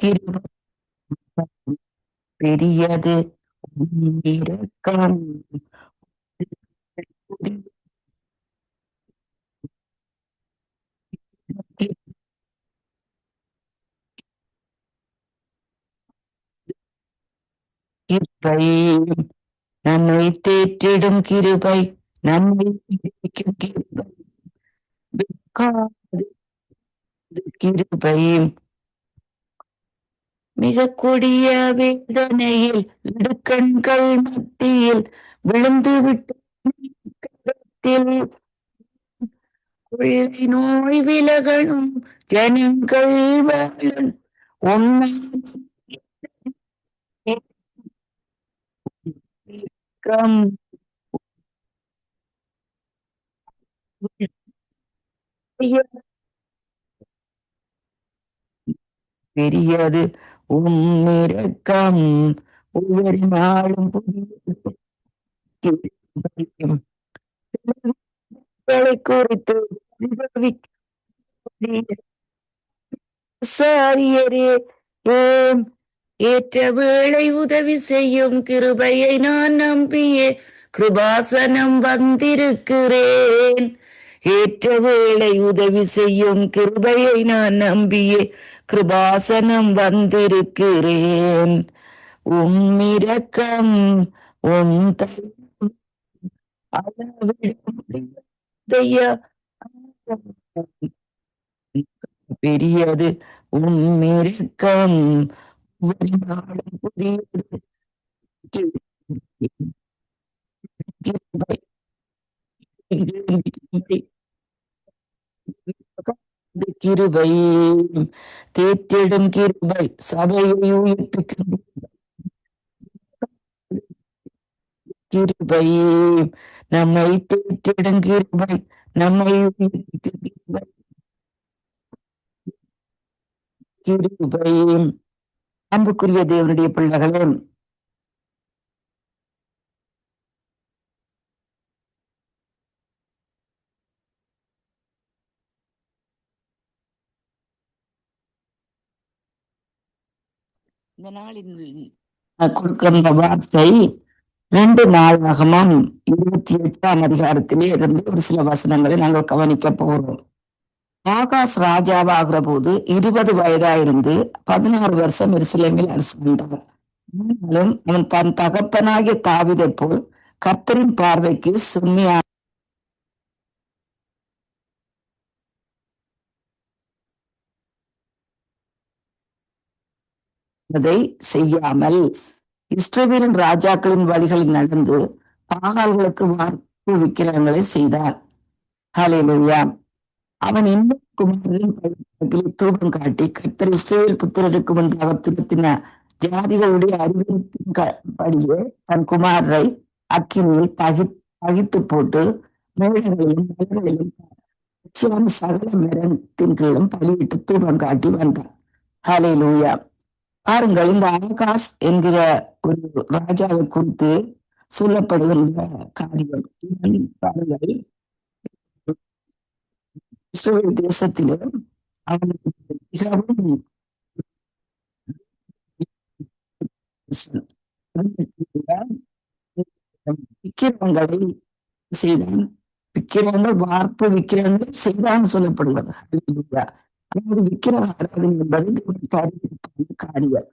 கிருபை பெரியது உம் இரக்கம் கிருபை நம்மை தேற்றிடும் கிருபை நம்மை விடுவிக்கும் கிருபை வெட்காது கிருபை மிக கொடிய வேதனையில் இடுக்கண்கள் மத்தியில் விழுந்து விட்டு கொள்ளை நோய் விலகணும் ஜனங்கள் வாழும் உண்மை இரக்கம் பெரியது இரக்கம் ஒவ்வொரு நாளும் புதிய குறித்து சாரியரே ஏம் ஏற்ற வேளை உதவி செய்யும் கிருபையை நான் நம்பியே கிருபாசனம் வந்திருக்கிறேன். ஏற்ற வேளை உதவி செய்யும் கிருபையை நான் நம்பியே கிருபாசனம் வந்திருக்கிறேன். இரக்கம் உம் பெரியது இரக்கம் கிருபை தேற்றிடும் கிருபை சபையை உயிர்ப்பிக்கும் கிருபை நம்மை தேற்றிடும் கிருபை நம்மை உயிர்ப்பிக்கும் கிருபை. அன்புக்குரிய தேவனுடைய பிள்ளைகளே, இந்த நாளின் கொடுக்கின்ற வார்த்தை 2 நாளாகமம் 28ஆம் அதிகாரத்திலே இருந்து ஒரு சில வசனங்களை நாங்கள் கவனிக்க போகிறோம். ஆகாஷ் ராஜாவாகிற போது 20 வயதாயிருந்து 16 வருஷம் எருசலேமில் அரசாண்டார். ஆனாலும் அவன் தன் தகப்பனாகிய தாவீதை போல் கர்த்தரின் பார்வைக்கு செம்மையானதை செய்யாமல் இஸ்ரவேலின் ராஜாக்களின் வழிகளில் நடந்து பாகால்களுக்கு வார்ப்பு விக்கிரகங்களை செய்தார். ஹல்லேலூயா. அவன் இன்னும் குமாரரின் தூபம் காட்டி கர்த்தர் இஸ்ரவேல் புத்திரருக்கு முன்பாக துரத்தின ஜாதிகளுடைய அறிவிப்பின்படியே தன் குமாரரை அக்கினியில் தகித்து போட்டு மேடைகளிலும் மலைகளிலும் சகல மரத்தின் கீழும் பலியிட்டு தூபம் காட்டி வந்தான். ஹல்லேலூயா. பாருங்கள், இந்த ஆகாஷ் என்கிற ஒரு ராஜாவை குறித்து சொல்லப்படுகின்ற காரியம். பாருங்கள், இஸ்ரவேல் தேசத்திலே அவனுக்கு மிகவும் விக்கிரங்களை செய்தான். விக்கிரங்கள் வார்ப்பு விக்கிரங்கள் செய்தான் சொல்லப்படுகிறது. அதாவது விக்கிரக ஆராதனை என்பது காரியம்.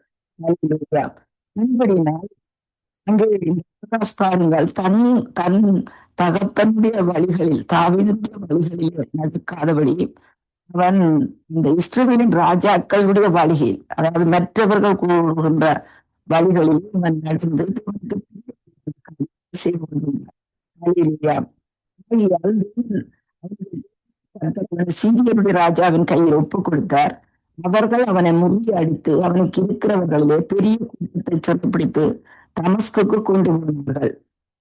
அப்படினால் அங்கே பாருங்கள், தன் தன் தகப்பனுடைய வழிகளில் தாவீதுடைய வழிகளில் நடக்காதபடி அவன் இந்த இஸ்ரவேலின் ராஜாக்களுடைய வழியில், அதாவது மற்றவர்கள் கூறுகின்ற வழிகளில் அவன் நடந்து சீரியனுடைய ராஜாவின் கையில் ஒப்புக் கொடுத்தார். அவர்கள் அவனை முறியடித்து அவனுக்கு இருக்கிறவர்களிலே பெரிய கூட்டத்தை சிறைப்பிடித்து தமஸ்குக்கு கொண்டு போனார்கள்.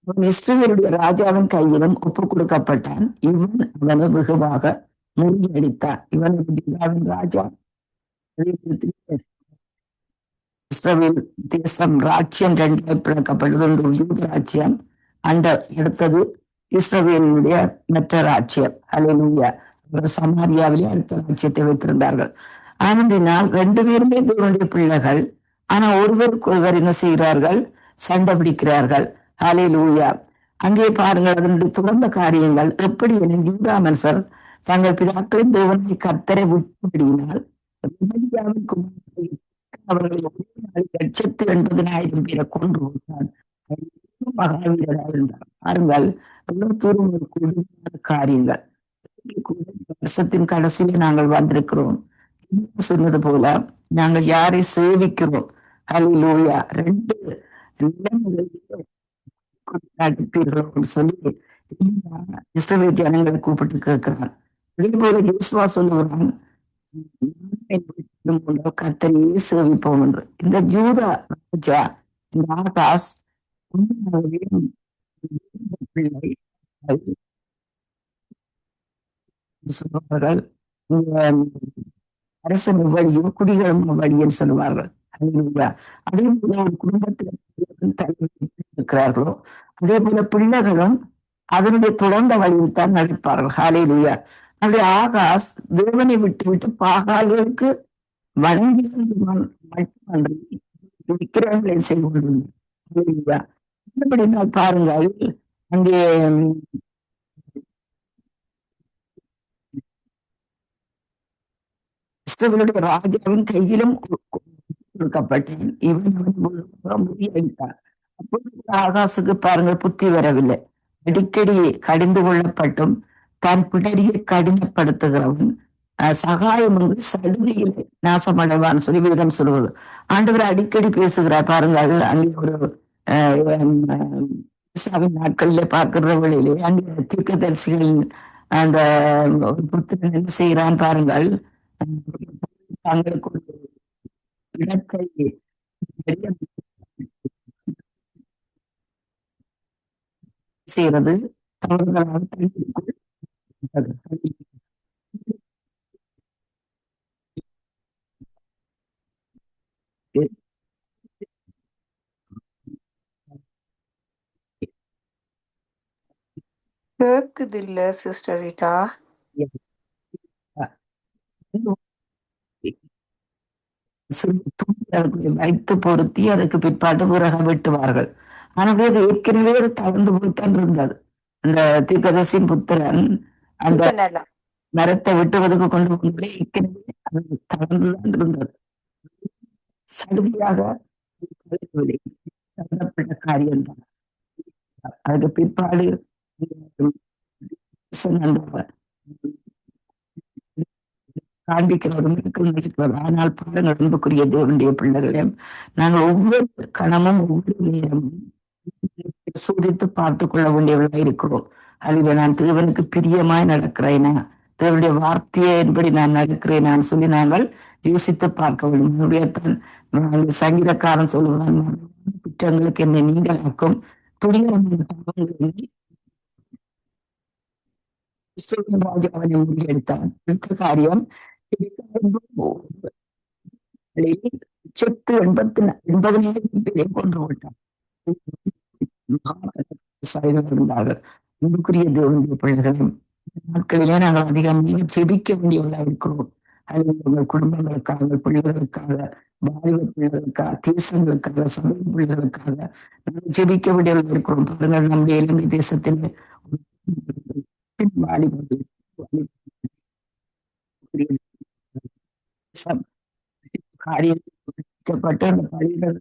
அவன் இஸ்ரவேலுடைய ராஜாவின் கையிலும் ஒப்புக் கொடுக்கப்பட்டான். இவன் அவனை வெகுவாக முறியடித்தான். இவனுடைய ராஜா இஸ்ரவேல் தேசம் ராஜ்யம் 2 பிளக்கப்பட்டது. ஒன்று யூத ராஜ்யம், அடுத்தது இஸ்ரவேலுடைய மற்ற ராஜ்யம். ஹல்லேலூயா. சமாரியாவிலே அடுத்த ராஜ்யத்தை வைத்திருந்தார்கள். ஆனதினால் 2 பேருமே தேவனுடைய பிள்ளைகள். ஆனா ஒருவருக்கு ஒருவர் என்ன செய்கிறார்கள்? சண்டை பிடிக்கிறார்கள். ஹalleluya. அங்கே பாருங்கள் அதனுடைய துறந்த காரியங்கள் எப்படி எனில் யூதா மனுஷர் தங்கள் பிதாக்களின் தேவனை கர்த்தரை விட்டுவிடினால் ரெமலியாவின் குமாரரை அவர்களை ஒரே நாளில் 180,000 பேரை கொன்று விட்டார். மகாவீரராக இருந்தார். பாருங்கள் எவ்வளவு தூரம் ஒரு கொடுமையான காரியங்கள். வருஷத்தின் கடைசியில நாங்கள் வந்திருக்கிறோம். சொன்னது போல நாங்கள் யாரை சேவிக்கிறோம்? ஹalleluya. 2 அடிப்பீர்களோன்னு சொல்லி இஸ்ரவேல் ஜனங்களை கூப்பிட்டு கேட்கிறான். அதே போல யோசுவா சொல்லுகிறான், கர்த்தரையே சேவிப்போம் என்று. இந்த யூதா ராஜா இந்த ஆகாஸ் உண்மையாகவே பிள்ளை சொல்லுவார்கள். அரசன் வழியும் குடிகளும் வழின்னு சொல்லுவார்கள். அதே போல ஒரு குடும்பத்தில் இருக்கிறார்களோ அதே போல பிள்ளைகளும் அதனுடைய தொடர்ந்த வழியில் தான் நடப்பார்கள். ஹalleluya. நம்முடைய ஆகாஸ் தேவனை விட்டு விட்டு பாகால்களுக்கு வணங்கி மட்டுமன்றி விக்கிரகங்களை செய்து கொண்டிருந்தார். அப்படினால் பாருங்கள் அங்கே இஸ்ரவேலுடைய ராஜாவின் கையிலும் கொடுக்கப்பட்டேன். இவன் முறியடித்தார். அப்பொழுது ஆகாசுக்கு பாருங்கள் புத்தி வரவில்லை. அடிக்கடி கடிந்து கொள்ளப்பட்டும் தன் பிடரியை கடினப்படுத்துகிறவன் சகாயம் வந்து சடுதியில் நாசமடைவான்னு சொல்லி வேதம் சொல்லுவது. ஆண்டவர் அடிக்கடி பேசுகிறார். பாருங்கள் அங்கே ஒரு நாட்களில பார்க்கிற வழியிலே அங்கே தீர்க்கதரிசிகளின் அந்த ஒரு புத்திரன் என்ன செய்கிறான் பாருங்கள். தங்களுக்கு ஒரு இடத்தை செய்யறது தவறுகளாக கேக்குது இல்ல சிஸ்டர் ரீட்டா? வைத்து பொருத்தி அதுக்கு பிற்பாடு விறக வெட்டுவார்கள். ஆனால் அது ஏற்கனவே அது தளர்ந்து போய்த்தான் இருந்தது. அந்த தீர்க்கதரிசியின் புத்திரன் அந்த மரத்தை வெட்டுவதற்கு கொண்டு போனே ஏற்கனவே அது தளர்ந்துதான் இருந்தது. சடுதியாக தள்ளப்பட்ட காரியம்தான். அதுக்கு பிற்பாடு காண்பிக்கிறவர் ஆனால் பாருங்கள் அன்புக்குரிய தேவனுடைய பிள்ளைகளே, நாங்கள் ஒவ்வொரு கணமும் ஒவ்வொரு நேரமும் சோதித்து பார்த்து கொள்ள வேண்டியவர்களாக இருக்கிறோம். அதுல நான் தேவனுக்கு பிரியமாய் நடக்கிறேனா, தேவனுடைய வார்த்தையை என்படி நான் நடக்கிறேனான்னு சொல்லி நாங்கள் யோசித்து பார்க்க வேண்டும். என்னுடைய சங்கீதக்காரன் சொல்லுகிறான், குற்றங்களுக்கு என்னை நீங்களாக்கும் ராஜாவனை முறியடித்தான். அடுத்த காரியம் 80,000 பேரை கொன்று விட்டார். இருந்தார்கள். அன்புக்குரிய தேவனுடைய பிள்ளைகளும் நாட்களிலே நாங்கள் அதிகமாக ஜெபிக்க வேண்டியவர்களாக இருக்கிறோம். அல்லது உங்கள் குடும்பங்களுக்காக, பிள்ளைகளுக்காக, வாலிப பிள்ளைகளுக்காக, தேசங்களுக்காக, சமூக பிள்ளைகளுக்காக நாங்கள் ஜெபிக்க வேண்டியவர்கள் இருக்கிறோம். பாருங்கள் நம்முடைய இலங்கை தேசத்தில் வாலிபர்கள் காரியப்பட்டு அந்த பள்ளிகள்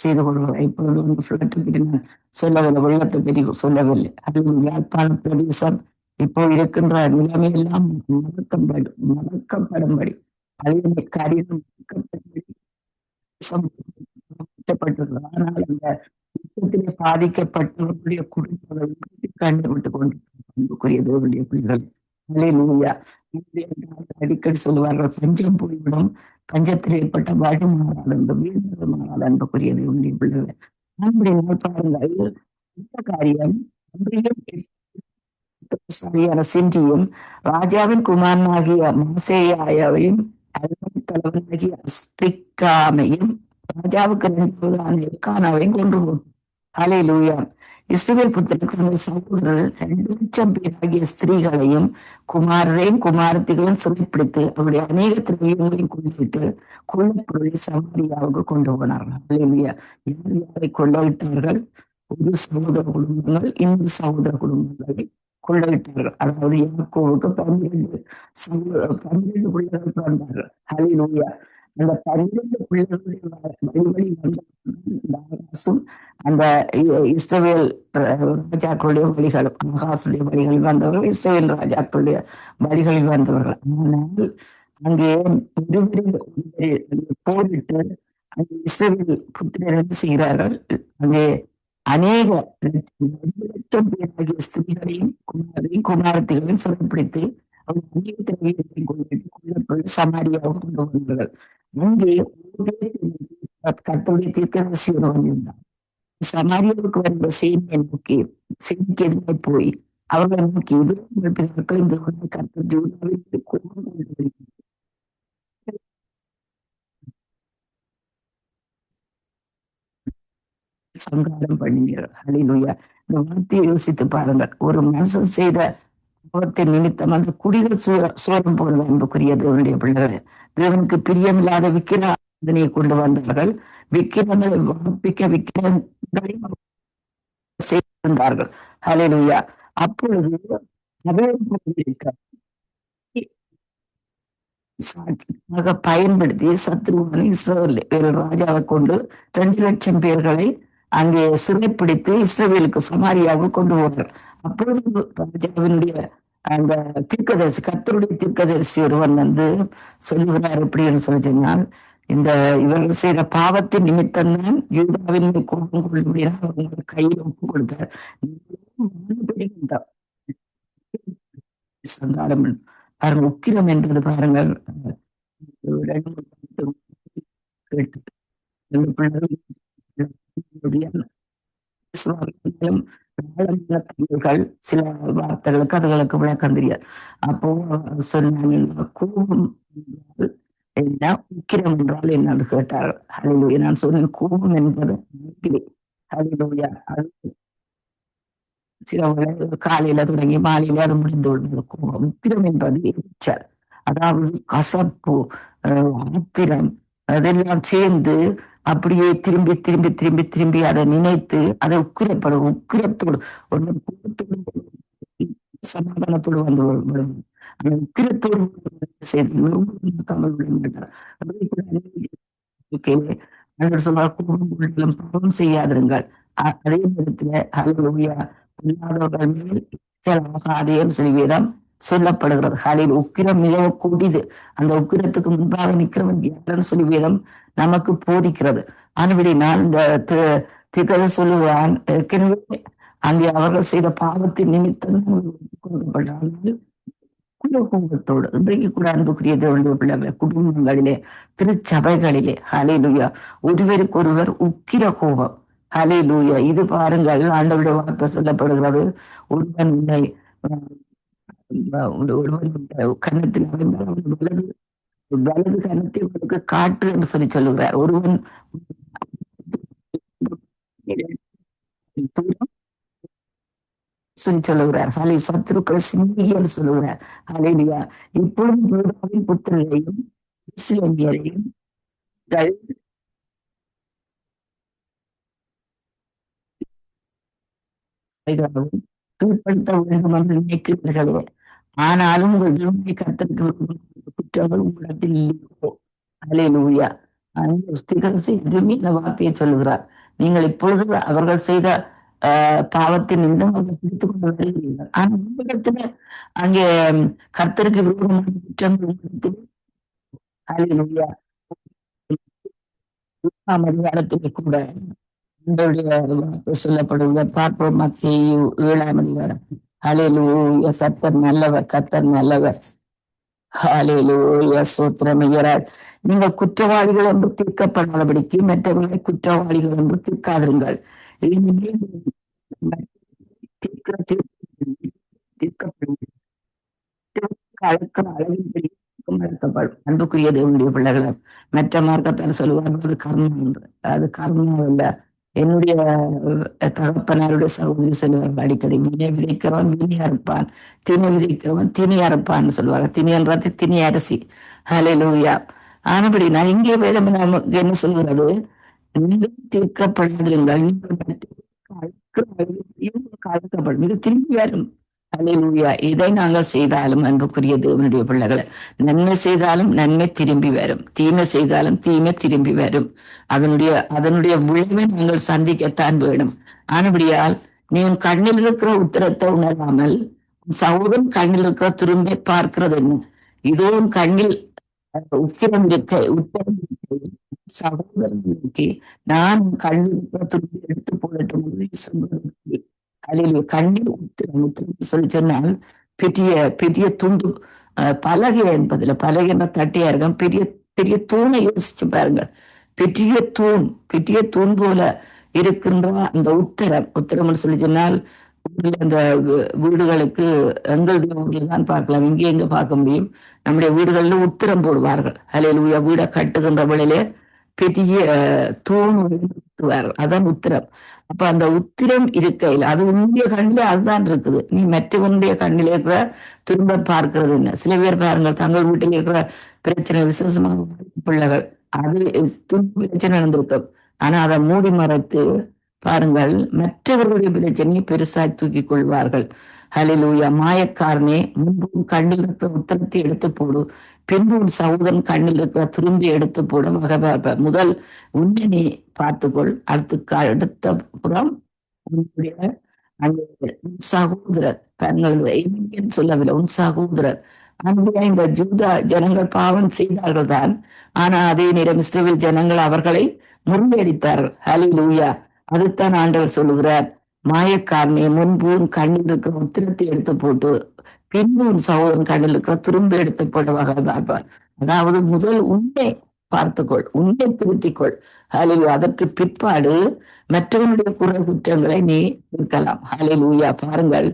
செய்து கொள்வார். இப்பொழுது வந்து ஃபிளட்டை பற்றி நான் சொல்லவில்லை, வெள்ளத்தை பற்றி சொல்லவில்லை. அது யாழ்ப்பாண பிரதேசம் இப்போ இருக்கின்ற நிலைமையெல்லாம் மறக்கப்படும்படி பழைய காரியம் மறக்கப்பட்டுள்ளது. ஆனால் அந்த யுத்தத்திலே பாதிக்கப்பட்டவர்களுடைய குடும்பங்கள் கண்டுவிட்டுக் கொண்டிருக்கிற தேவனுடைய பிள்ளைகள் அடிக்கடி சொல்லுவார்கள், பஞ்சம் போய்விடும், பஞ்சத்தில் ஏற்பட்ட வாழ்வு மாறாது என்று, வீடு மாறாது அன்புக்குரிய தேவனுடைய பிள்ளைகள். நம்முடைய பாருங்கள் இந்த காரியம் சரியான சிந்தியும் ராஜாவின் குமாரனாகிய மாசேயாவையும் தலைவனாகிய அஸ்திரிக்காமையும் ராஜாவுக்கு 2 எல்கானாவையும் கொன்று ஹல்லேலூயா. இஸ்ரவேல் புத்திரருக்கு தங்கள் சகோதரர்கள் 2,00,000 பேராகிய ஸ்திரீகளையும் குமாரரையும் குமாரத்திகளையும் சிறைப்பிடித்து அவருடைய அநேக திரவியங்களையும் கொண்டுவிட்டு கொள்ளப்பொருளை சமாரியாவுக்கு கொண்டு போனார்கள். அல்லேலூயா. யார் யாரை கொள்ளையிட்டார்கள்? ஒரு சகோதர குடும்பங்கள் இன்னொரு சகோதர குடும்பங்களை கொள்ளையிட்டார்கள். அதாவது யாக்கோவுக்கு 12 பிள்ளைகள் பிறந்தார்கள். அல்லேலூயா. அந்த 12 பிள்ளைகளுடைய வழி வந்த தாராசும் அந்த இஸ்ரவேல் ராஜாக்களுடைய வழிகளும், ஆகாசுடைய வழிகளில் வந்தவர்கள், இஸ்ரவேல் ராஜாக்களுடைய வழிகளில் வந்தவர்கள். ஆனால் அங்கே போரிட்டு அங்கே இஸ்ரவேல் புத்திரர் என்ன செய்கிறார்கள்? அங்கே அநேக 2,00,000 பேராகிய ஸ்திரீகளையும் குமாரையும் குமாரத்திகளையும் சிறைப்பிடித்து அவர் அநேக திரவியங்களையும் கொண்டு சமாரியாவுக்கு கொண்டு வந்தார்கள். அங்கே கர்த்தருடைய தீர்க்கதரிசி ஒருவன் வந்திருந்தான். சமாரியாவுக்கு வந்த செய்தியை நோக்கி செய்திக்கு எதிராக போய் அவர்களை நோக்கி உங்கள் பிதாக்கள் இந்த கர்த்தர் ஜூதாவிற்கு கோபம் கொண்டு வருகிறார். சங்காரம் பண்ணுகிறார். அல்லேலூயா. இந்த வார்த்தையை யோசித்து பாருங்கள். ஒரு மனுஷன் செய்த பாவத்தின் நிமித்தம் அந்த குடிகள் சோரம் போல அன்புக்குரிய தேவனுடைய பிள்ளைகள் தேவனுக்கு பிரியமில்லாத விக்கிரங்களை கொண்டு வந்தார்கள். விக்கிரங்களை வார்ப்பிக்க விக்கிரங்களையும் செய்திருந்தார்கள். அல்லேலூயா. அப்பொழுது சாட்சியாக பயன்படுத்தி சத்ருவான இஸ்ரவேல் ராஜாவை கொண்டு 2,00,000 பேர்களை அங்கே சிறைப்பிடித்து இஸ்ரவேலுக்கு சமாரியாவுக்கு கொண்டு போனார். அப்பொழுது ராஜாவினுடைய அந்த தீர்க்கதரிசி, கர்த்தருடைய தீர்க்கதரிசி ஒருவன் வந்து சொல்லுகிறார் எப்படின்னு சொல்லினால், இந்த இவர்கள் செய்த பாவத்தின் நிமித்தம் தான் யூதாவின் கோபம் கொள்ளும்படியா அவங்க கையில் ஒப்பு கொடுத்தார். சங்காரம் பாருங்க, உக்கிரம் என்பது பாருங்கள். சில வார்த்தைகளுக்கு அதுகளுக்கு விளக்கம் தெரியாது. அப்போ சொன்னாங்க, கோபம் என்ன, உக்கிரம் என்றால் என்னன்னு கேட்டார்கள். ஹல்லேலூயா. நான் சொன்னேன், கோபம் என்பது ஹல்லேலூயா. அது சில காலையில தொடங்கி மாலையில அது முடிந்து விடுவது கோபம். உக்கிரம் என்பது எரிச்சல், அதாவது கசப்பு, ஆத்திரம், அதெல்லாம் சேர்ந்து அப்படியே திரும்பி திரும்பி திரும்பி திரும்பி அதை நினைத்து அதை உக்கிரத்தோடு ஒரு சமாதானத்தோடு வந்து விடும். அந்த உக்கிரத்தோடு செய்து பாவம் செய்யாதிருங்கள். அதே நேரத்துல ஹல்லேலூயா, இல்லாதவர்கள் மேல் ஆகாதேன்னு சொல்லி வேதம் சொல்லப்படுகிறது. ஹலில் உக்கிரம் மிகவும் கூடியது. அந்த உக்கிரத்துக்கு முன்பாக நிற்கிறவன் யாருன்னு சொல்லி வேதம் நமக்கு போதிக்கிறது. அதுபடி நான் இந்த தீர்க்கதை சொல்லுவான், ஏற்கனவே அங்கே அவர்கள் செய்த பாவத்தின் நிமித்தம் கொடுக்கப்பட்டார்கள். குடும்பத்தோடு இன்றைக்கு கூட அன்புக்குரிய தேவனுடைய பிள்ளைகளை குடும்பங்களிலே, திருச்சபைகளிலே ஹல்லேலூயா, ஒருவருக்கொருவர் உக்கிர கோபம். ஹல்லேலூயா. இது பாருங்கள், ஆண்டவருடைய வார்த்தை சொல்லப்படுகிறது. ஒருவன் கன்னத்தில் வலது கன்னத்தை உங்களுக்கு காட்டு என்று சொல்லுகிறார். ஒருவன் சொல்லுகிறார். சத்துருக்களை சிந்திகள் சொல்லுகிறார். ஹல்லேலூயா. இப்பொழுது யூதாவின் புத்திரரையும் இஸ்ரவேலையும் கீழ்ப்படுத்த வேண்டும் என்று நினைக்கிறீர்களே, ஆனாலும் உங்கள் தேவனை கர்த்தருக்கு குற்றங்கள் உங்களிடத்தில் இல்லையோ. ஹல்லேலூயா. எதுவுமே இந்த வார்த்தையை சொல்லுகிறார். நீங்கள் இப்பொழுது அவர்கள் செய்த பாவத்தின் நிமித்தம் அவர்கள் பிடித்துக் கொண்டு வருகிறீர்கள். ஆனா உங்களிடத்துல அங்கே கர்த்தருக்கு விரோதமான குற்றங்கள் உங்களிடத்தில் ஹல்லேலூயா. அதிகாரத்திலே கூட சொல்லப்படுவது பார்ப்போம். மத்தேயு 7ஆம் அதிகாரம். ஹல்லேலூயா. கர்த்தர் நல்லவர், கர்த்தர் நல்லவர். ஹல்லேலூயா. சோத்திரமையரால் நீங்கள் குற்றவாளிகள் என்று தீர்க்கப்படாதபடிக்கு மற்றவர்களை குற்றவாளிகள் என்று தீர்க்காதிருங்கள். அன்புக்குரிய தேவனுடைய பிள்ளைகளை மற்ற மார்க்கத்தால் சொல்லுவார்கள் அது கர்மம் என்று. அது கர்மம் அல்ல. என்னுடைய தகப்பனாருடைய சகோதரி சொல்லுவார்கள் அடிக்கடி, வினை விதைக்கிறவன் வினை அறுப்பான், திணை விதைக்கிறவன் திணை அறுப்பான்னு சொல்லுவாங்க. திணைன்றது திணை அரிசி. ஹalleluya. ஆனபடி நான் இங்கே வேதம் நமக்கு என்ன சொல்கிறது, நீங்கள் தீர்க்கப்படாதிருங்கள், நீங்கள் அழைக்கப்படும், இது திரும்பி வரும். ஹalleluya. இதை நாங்கள் செய்தாலும் அன்புக்குரிய தேவனுடைய பிள்ளைகளை, நன்மை செய்தாலும் நன்மை திரும்பி வரும், தீமை செய்தாலும் தீமை திரும்பி வரும். அதனுடைய அதனுடைய விளைவை நாங்கள் சந்திக்கத்தான் வேணும். ஆனபடியால் நீ உன் கண்ணில் இருக்கிற உத்தரத்தை உணராமல் உன் சகோதரன் கண்ணில் இருக்கிற துரும்பை பார்க்கிறது என்ன? இதோ உன் கண்ணில் உக்கிரம் இருக்க உத்தரம் இருக்க சகோதரனுக்கு நான் உன் கண்ணில் இருக்கிற துரும்பை எடுத்து போடட்டும் என்று சொல்வதற்கு அதில் கண்ணில் உத்திரம் உத்திரம் சொல்லி சொன்னால் பெரிய பெரிய துண்டு பலகை என்பதுல பலகை என்ற தட்டியா இருக்கும். பெரிய பெரிய தூணை யோசிச்சு பாருங்க. பெரிய தூண் போல இருக்கின்ற அந்த உத்தரம்னு சொல்லி சொன்னால் ஊர்ல அந்த வீடுகளுக்கு எங்களுடைய ஊர்ல தான் பார்க்கலாம், இங்கே எங்க பார்க்க முடியும். நம்முடைய வீடுகள்ல உத்தரம் போடுவார்கள். ஹல்லேலூயா. வீடை கட்டுகின்ற வேளையிலே பெரிய தூண் வைத்துவார்கள், அதான் உத்திரம். அப்ப அந்த உத்திரம் இருக்கையில் அது உன்னுடைய கண்ணிலே அதுதான் இருக்குது. நீ மற்றவனுடைய கண்ணிலே இருக்கிற திரும்ப பார்க்கிறது என்ன? சில பேர் பாருங்கள், தங்கள் வீட்டில் இருக்கிற பிரச்சனை, விசேஷமாக பிள்ளைகள், அது பிரச்சனை நடந்திருக்கும். ஆனா அதை மூடி மறைத்து பாருங்கள், மற்றவர்களுடைய பிரச்சனையை பெருசாய் தூக்கி கொள்வார்கள். ஹல்லேலூயா. மாயக்காரனே, முன்பு கண்ணில் இருக்கிற உத்தரத்தை எடுத்து போடு, பின்பு உன் சகோதரன் கண்ணில் இருக்கிற துரும்பி எடுத்து போட வகை. முதல் உன்னை நீ பார்த்துக்கொள், அடுத்த புறம் உன்னுடைய சகோதரர். சொல்லவில்லை, உன் சகோதரர். அன்புடைய இந்த ஜூதா ஜனங்கள் பாவம் செய்தார்கள் தான். ஆனா அதே நேரம் இஸ்ரவேல் ஜனங்கள் அவர்களை முறியடித்தார்கள். ஹல்லேலூயா. அதுதான் ஆண்டவர் சொல்லுகிறார், மாயக்காரனே, முன்பு உன் கண்ணில் இருக்கிற உத்திரத்தை எடுத்து போட்டு பின்பு உன் சகோதரன் கண்ணில் இருக்கிற துரும்பு எடுத்து போட்ட வகை. அதாவது முதல் உன்னை பார்த்துக்கொள், உன்னை திருத்திக்கொள். ஹல்லேலூயா. அதற்கு பிற்பாடு மற்றவனுடைய குற்றங்களை நீ இருக்கலாம். ஹல்லேலூயா. பாருங்கள்,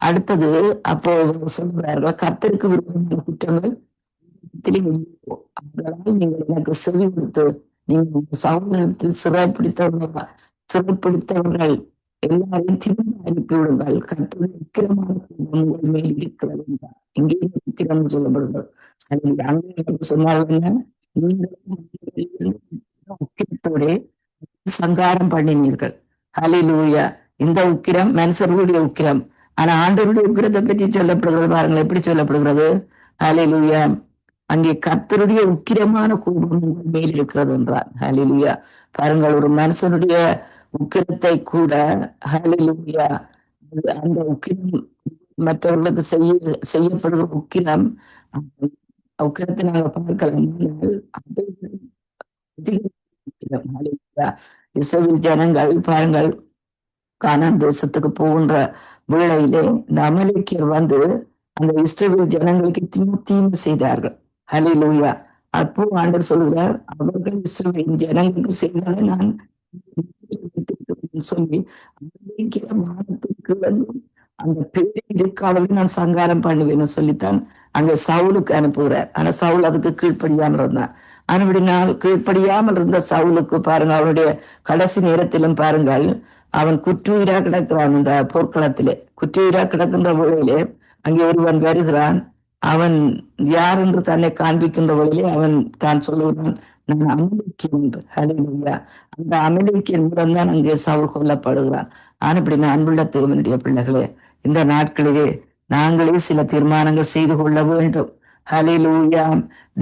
அடுத்தது அப்போ சொல்கிறார்கள், கர்த்தருக்கு விரும்புகிற குற்றங்கள் அதனால் நீங்கள் எனக்கு செவி கொடுத்து நீங்கள் சகோதரத்தில் சிறைப்பிடித்தவர்கள் எல்லாரையும் திரும்ப அனுப்பிவிடுங்கள். கர்த்தருடைய உக்கிரமான உங்கள் மேல் இருக்கிறது என்றார். இங்கேயும் உக்கிரம் சொல்லப்படுகிறது. அங்கே சொன்னார்கள், உக்கிரத்தோட சங்காரம் பண்ணினீர்கள். ஹல்லேலூயா. இந்த உக்கிரம் மனுஷர்களுடைய உக்கிரம். ஆனா ஆண்டவருடைய உக்கிரத்தை பற்றி சொல்லப்படுகிறது. பாருங்கள் எப்படி சொல்லப்படுகிறது. ஹல்லேலூயா. அங்கே கர்த்தருடைய உக்கிரமான கோபம் உங்கள் மேல் இருக்கிறது என்றார். ஹல்லேலூயா. பாருங்கள், ஒரு மனுஷனுடைய உக்கிரத்தை கூட, ஹல்லேலூயா, அந்த உக்கிரம் மற்றவர்களுக்கு செய்யப்படுகிற உக்கிரத்தை நாங்கள் பார்க்கலாம். இஸ்ரவேல் ஜனங்கள் பாருங்கள், கானான் தேசத்துக்கு போகின்ற வேளையிலே இந்த அமலேக்கியர் வந்து அந்த இஸ்ரவேல் ஜனங்களுக்கு தீமை செய்தார்கள். ஹல்லேலூயா. அப்போ ஆண்டவர் சொல்கிறார், அவர்கள் இஸ்ரவேல் ஜனங்களுக்கு செய்ததை நான் சொல்லி மானத்துக்கு அந்த பேரை இருக்காதவரை நான் சங்காரம் பண்ணுவேன்னு சொல்லித்தான் அங்க சவுலுக்கு அனுப்புகிறார். ஆனா சவுல் அதுக்கு கீழ்ப்படியாமல் இருந்தான். ஆனால் கீழ்ப்படியாமல் இருந்த சவுலுக்கு பாருங்க, அவனுடைய கடைசி நேரத்திலும் பாருங்கள், அவன் குற்றுயிரா கிடக்கிறான். இந்த போர்க்களத்திலே குற்றுயிரா கிடக்கின்ற வேளையிலே அங்கே ஒருவன் வருகிறான். அவன் யார் என்று தன்னை காண்பிக்கின்ற வழியிலே அவன் தான் சொல்லுகிறான், நான் அமலேக்கியன் என்று. ஹல்லேலூயா. அந்த அமலேக்கியன் மூலம் தான் அங்கே சவுல் கொல்லப்படுகிறான். ஆனப்படி நான் அன்புள்ள தேவனுடைய பிள்ளைகளே, இந்த நாட்களிலே நாங்களே சில தீர்மானங்கள் செய்து கொள்ள வேண்டும். ஹல்லேலூயா.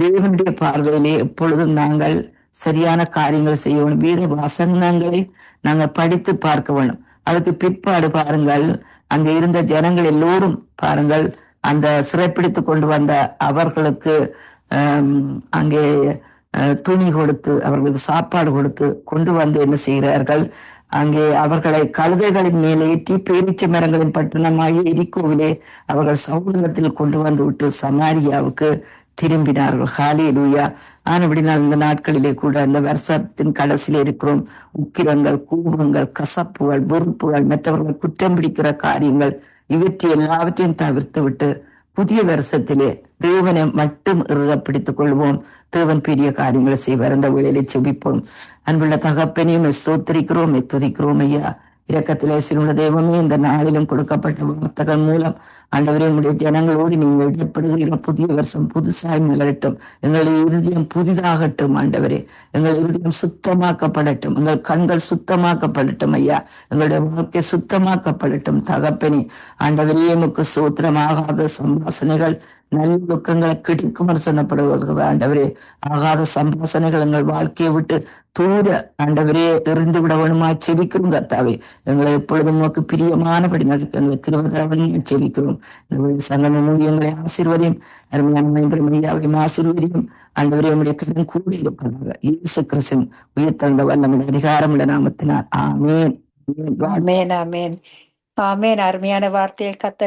தேவனுடைய பார்வையிலே எப்பொழுதும் நாங்கள் சரியான காரியங்கள் செய்ய வேண்டும். வேத வசனங்களை நாங்கள் படித்து பார்க்க வேண்டும். அதுக்கு பிற்பாடு பாருங்கள், அங்கே இருந்த ஜனங்கள் எல்லோரும் பாருங்கள், அந்த சிறைப்பிடித்து கொண்டு வந்த அவர்களுக்கு அங்கே துணி கொடுத்து அவர்களுக்கு சாப்பாடு கொடுத்து கொண்டு வந்து என்ன செய்கிறார்கள், அங்கே அவர்களை கழுதைகளின் மேலே ஏற்றி பேரீச்ச மரங்களின் பட்டணமாகிய எரிகோவிலே அவர்கள் சவுலத்தில் கொண்டு வந்து விட்டு சமாரியாவுக்கு திரும்பினார்கள். ஹல்லேலூயா. ஆனபடினால் இந்த நாட்களிலே கூட இந்த வருஷத்தின் கடைசியில இருக்கிறோம். உக்கிரங்கள், கூபங்கள், கசப்புகள், வெறுப்புகள், மற்றவர்கள் குற்றம் பிடிக்கிற காரியங்கள், இவற்றை எல்லாவற்றையும் தவிர்த்து விட்டு புதிய வருஷத்திலே தேவனை மட்டும் இறுக பிடித்துக் கொள்வோம். தேவன் பெரிய காரியங்களை செய்வார். அந்த வேளையிலே செபிப்போம். அன்புள்ள தகப்பனையும் ஸ்தோத்திரிக்கிறோம், துதிக்கிறோம் ஐயா. இரக்கத்திலே சிறுள்ள தெய்வமே, இந்த நாளிலும் கொடுக்கப்பட்ட வார்த்தைகள் மூலம் ஆண்டவரே உங்களுடைய ஜனங்களோடு நீங்கள் இடப்படுகிற புதிய வருஷம் புதுசாய் மலரட்டும். எங்களுடைய இருதயம் புதிதாகட்டும் ஆண்டவரே. எங்கள் இருதயம் சுத்தமாக்கப்படட்டும். எங்கள் கண்கள் சுத்தமாக்கப்படட்டும் ஐயா. எங்களுடைய வாழ்க்கை சுத்தமாக்கப்படட்டும் தகப்பனே. ஆண்டவரே உமக்கு சூத்திரமாகாத சம்பாசனைகள் நல்லொழுக்கங்களை கிடைக்கும் சொல்லப்படுகிறது ஆண்டவரே. ஆகாத சம்பாசனைகள் எங்கள் வாழ்க்கையை விட்டு தூர ஆண்டவரே எறிந்து விட வேணுமா செபிக்கிறோம் கர்த்தாவே. எங்களை எப்பொழுதும் உமக்கு பிரியமானபடி நடக்க எங்களுக்கு கிருபை செபிக்கிறோம். சங்கம ஊழியங்களை ஆசீர்வதியும். அருமையான மைந்திரமையாவையும் ஆசீர்வதியும். ஆண்டவரே உம்முடைய கடன் கூடி இருப்பதாக இயேசு கிறிஸ்துவின் உயிர்த்தெழுந்த வல்லமையுள்ள அதிகாரமுள்ள நாமத்தினால் ஆமென். ஆமென். ஆமென். ஆமென். அருமையான வார்த்தையை கர்த்தர்